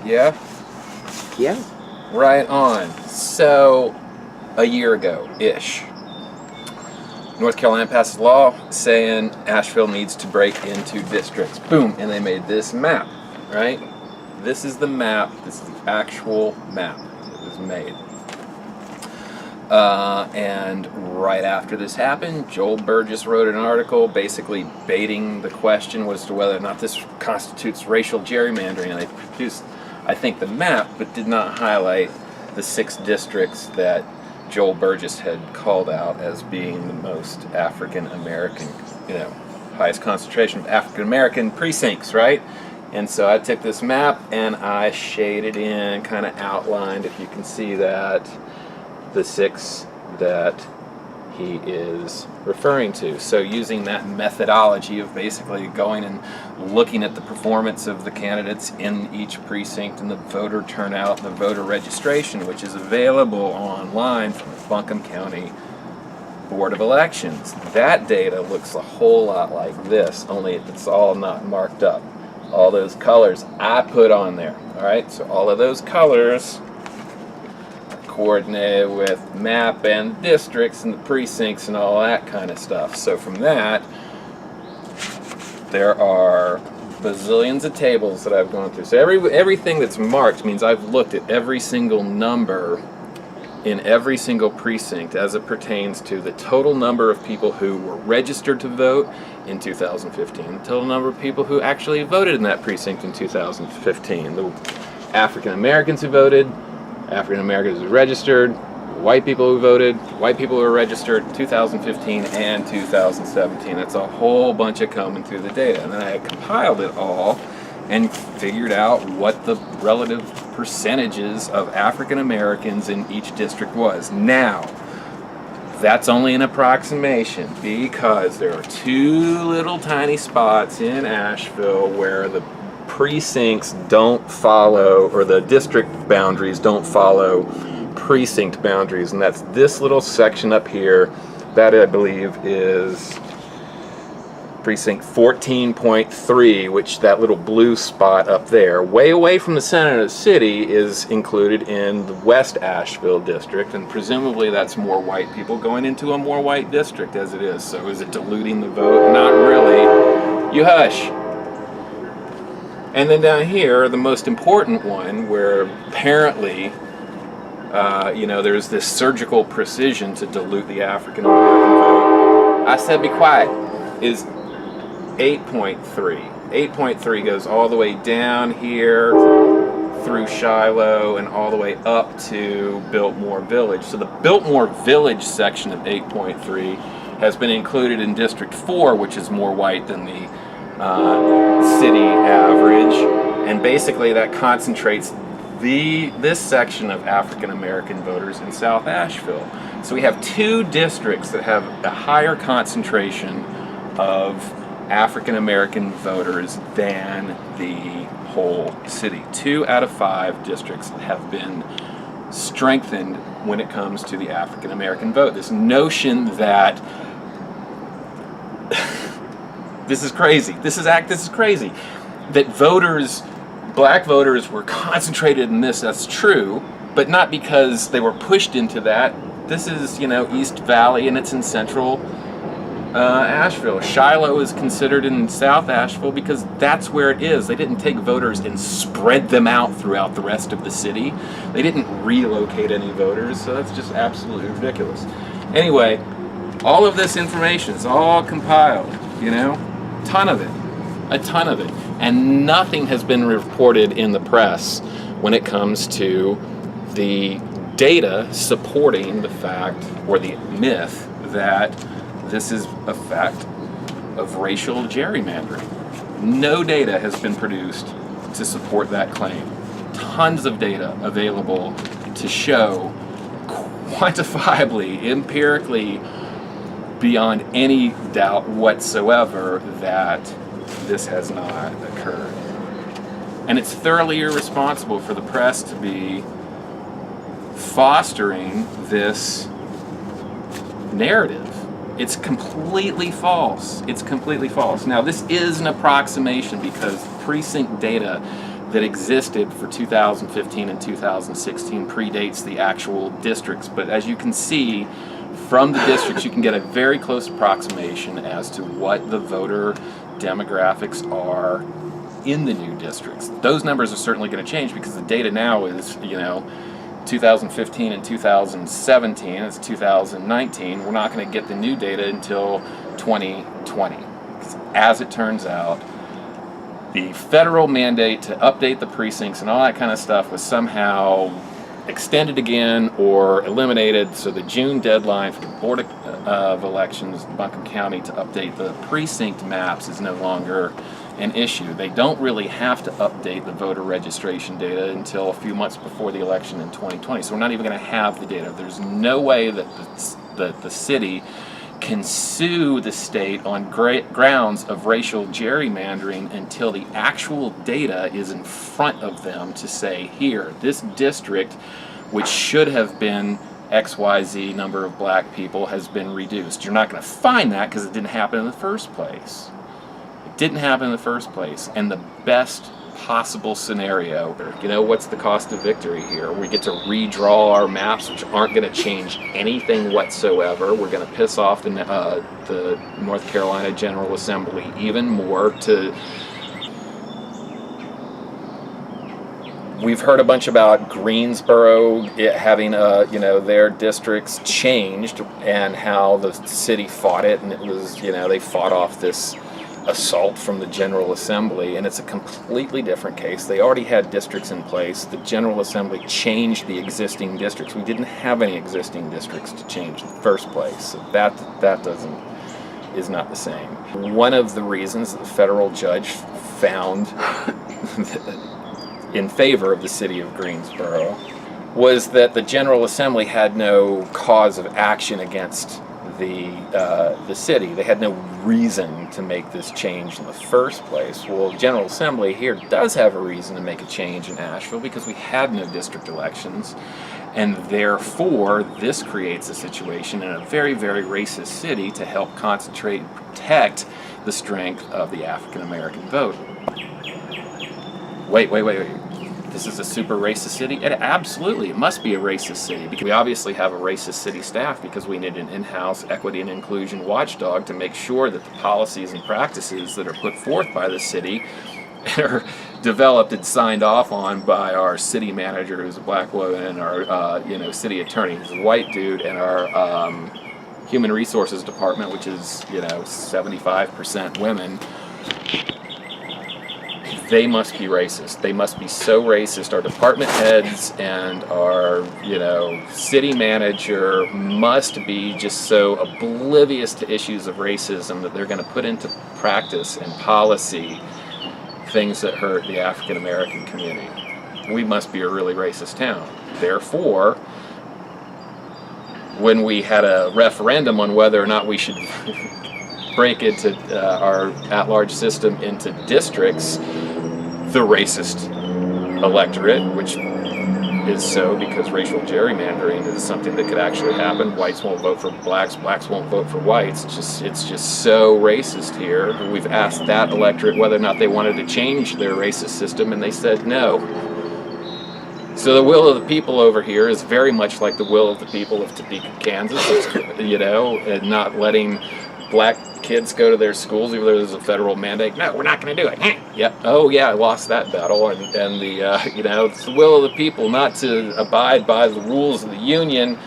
Yeah? Yeah. Right on. So, a year ago-ish, North Carolina passed a law saying Asheville needs to break into districts. Boom, and they made this map, right? This is the map. This is the actual map that was made. And right after this happened, Joel Burgess wrote an article basically baiting the question as to whether or not this constitutes racial gerrymandering. And they produced, I think, the map, but did not highlight the 6 districts that Joel Burgess had called out as being the most African American, highest concentration of African American precincts, right? And so I took this map and I shaded in, kind of outlined, if you can see that, the 6 that he is referring to. So using that methodology of basically going and looking at the performance of the candidates in each precinct and the voter turnout and the voter registration, which is available online from the Buncombe County Board of Elections. That data looks a whole lot like this, only it's all not marked up. All those colors I put on there, all right? So all of those colors coordinated with map and districts and the precincts and all that kind of stuff. So from that, there are bazillions of tables that I've gone through. So everything that's marked means I've looked at every single number in every single precinct as it pertains to the total number of people who were registered to vote in 2015, the total number of people who actually voted in that precinct in 2015, the African Americans who voted, African Americans who registered, white people who voted, white people who were registered 2015 and 2017. That's a whole bunch of coming through the data. And then I compiled it all and figured out what the relative percentages of African Americans in each district was. Now, that's only an approximation because there are 2 little tiny spots in Asheville where the precincts don't follow, or the district boundaries don't follow precinct boundaries, and that's this little section up here. That, I believe, is precinct 14.3, which that little blue spot up there, way away from the center of the city, is included in the West Asheville district, and presumably that's more white people going into a more white district as it is. So is it diluting the vote? Not really. You hush. And then down here, the most important one, where apparently, there's this surgical precision to dilute the African American vote. I said be quiet, is 8.3. 8.3 goes all the way down here through Shiloh and all the way up to Biltmore Village. So the Biltmore Village section of 8.3 has been included in District 4, which is more white than the city average, and basically that concentrates this section of African American voters in South Asheville. So we have 2 districts that have a higher concentration of African American voters than the whole city. 2 out of 5 districts have been strengthened when it comes to the African American vote. This notion that this is crazy. This is crazy. That black voters were concentrated in this, that's true, but not because they were pushed into that. This is, East Valley, and it's in central Asheville. Shiloh is considered in South Asheville because that's where it is. They didn't take voters and spread them out throughout the rest of the city. They didn't relocate any voters, so that's just absolutely ridiculous. Anyway, all of this information is all compiled, a ton of it. And nothing has been reported in the press when it comes to the data supporting the fact, or the myth, that this is a fact of racial gerrymandering. No data has been produced to support that claim. Tons of data available to show quantifiably, empirically, beyond any doubt whatsoever that this has not occurred. And it's thoroughly irresponsible for the press to be fostering this narrative. It's completely false. It's completely false. Now, this is an approximation because precinct data that existed for 2015 and 2016 predates the actual districts. But as you can see, from the districts, you can get a very close approximation as to what the voter demographics are in the new districts. Those numbers are certainly going to change because the data now is, 2015 and 2017. It's 2019. We're not going to get the new data until 2020. As it turns out, the federal mandate to update the precincts and all that kind of stuff was somehow extended again or eliminated, so the June deadline for the Board of Elections in Buncombe County to update the precinct maps is no longer an issue. They don't really have to update the voter registration data until a few months before the election in 2020, so we're not even going to have the data. There's no way that the city can sue the state on grounds of racial gerrymandering until the actual data is in front of them to say, here, this district, which should have been XYZ number of black people, has been reduced. You're not going to find that because it didn't happen in the first place. It didn't happen in the first place. And the best possible scenario, what's the cost of victory here? We get to redraw our maps, which aren't going to change anything whatsoever. We're going to piss off the North Carolina General Assembly even more. We've heard a bunch about Greensboro having their districts changed and how the city fought it, and it was, they fought off this assault from the General Assembly, and it's a completely different case. They already had districts in place. The General Assembly changed the existing districts. We didn't have any existing districts to change in the first place, so that is not the same. One of the reasons that the federal judge found in favor of the city of Greensboro was that the General Assembly had no cause of action against the city. They had no reason to make this change in the first place. Well, the General Assembly here does have a reason to make a change in Asheville because we had no district elections, and therefore this creates a situation in a very, very racist city to help concentrate and protect the strength of the African American vote. Wait. This is a super racist city? It must be a racist city, because we obviously have a racist city staff because we need an in-house equity and inclusion watchdog to make sure that the policies and practices that are put forth by the city are developed and signed off on by our city manager, who's a black woman, our city attorney, who's a white dude, and our human resources department, which is 75% women. They must be racist. They must be so racist. Our department heads and our, city manager must be just so oblivious to issues of racism that they're going to put into practice and policy things that hurt the African American community. We must be a really racist town. Therefore, when we had a referendum on whether or not we should break into our at-large system into districts, the racist electorate, which is so because racial gerrymandering is something that could actually happen. Whites won't vote for blacks, blacks won't vote for whites. It's just so racist here. We've asked that electorate whether or not they wanted to change their racist system, and they said no. So the will of the people over here is very much like the will of the people of Topeka, Kansas, and not letting black kids go to their schools, even though there's a federal mandate. No, we're not going to do it. Yep. Oh yeah, I lost that battle, and it's the will of the people not to abide by the rules of the Union.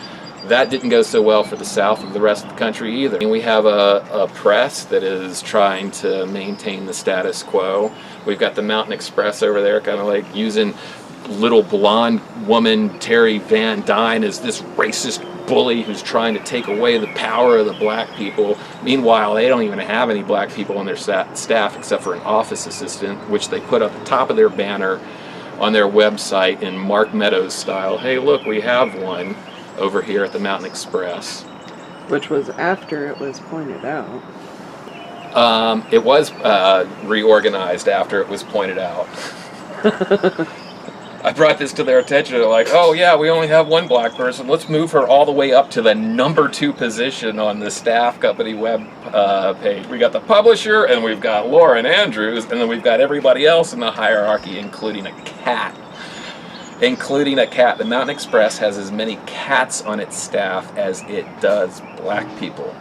That didn't go so well for the South of the rest of the country either. And we have a press that is trying to maintain the status quo. We've got the Mountain Express over there, kind of like using little blonde woman Terry Van Dyne as this racist bully who's trying to take away the power of the black people. Meanwhile, they don't even have any black people on their staff except for an office assistant, which they put at the top of their banner on their website in Mark Meadows style. Hey, look, we have one over here at the Mountain Express. Which was after it was pointed out. It was reorganized after it was pointed out. I brought this to their attention. They're like, oh yeah, we only have one black person. Let's move her all the way up to the #2 position on the staff company web page. We got the publisher, and we've got Lauren Andrews, and then we've got everybody else in the hierarchy, including a cat. Including a cat. The Mountain Express has as many cats on its staff as it does black people.